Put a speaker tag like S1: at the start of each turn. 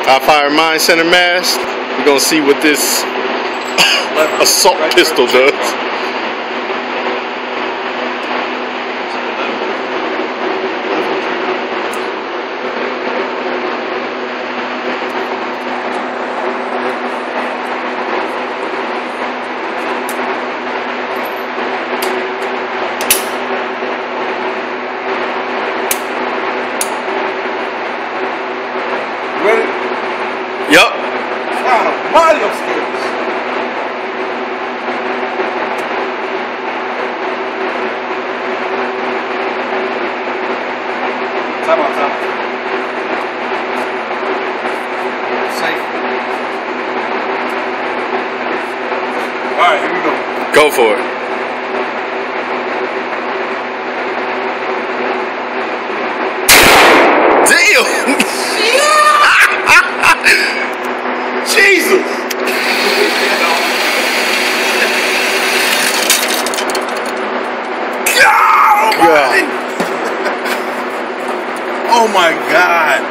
S1: I fire Mind Center Mask. We're gonna see what this assault pistol does.
S2: Ready?
S1: Yup.
S2: Wow, Mario skills. Time out. Safe. Alright, here we go.
S1: Go for it. Damn! Jesus!
S2: Oh my God!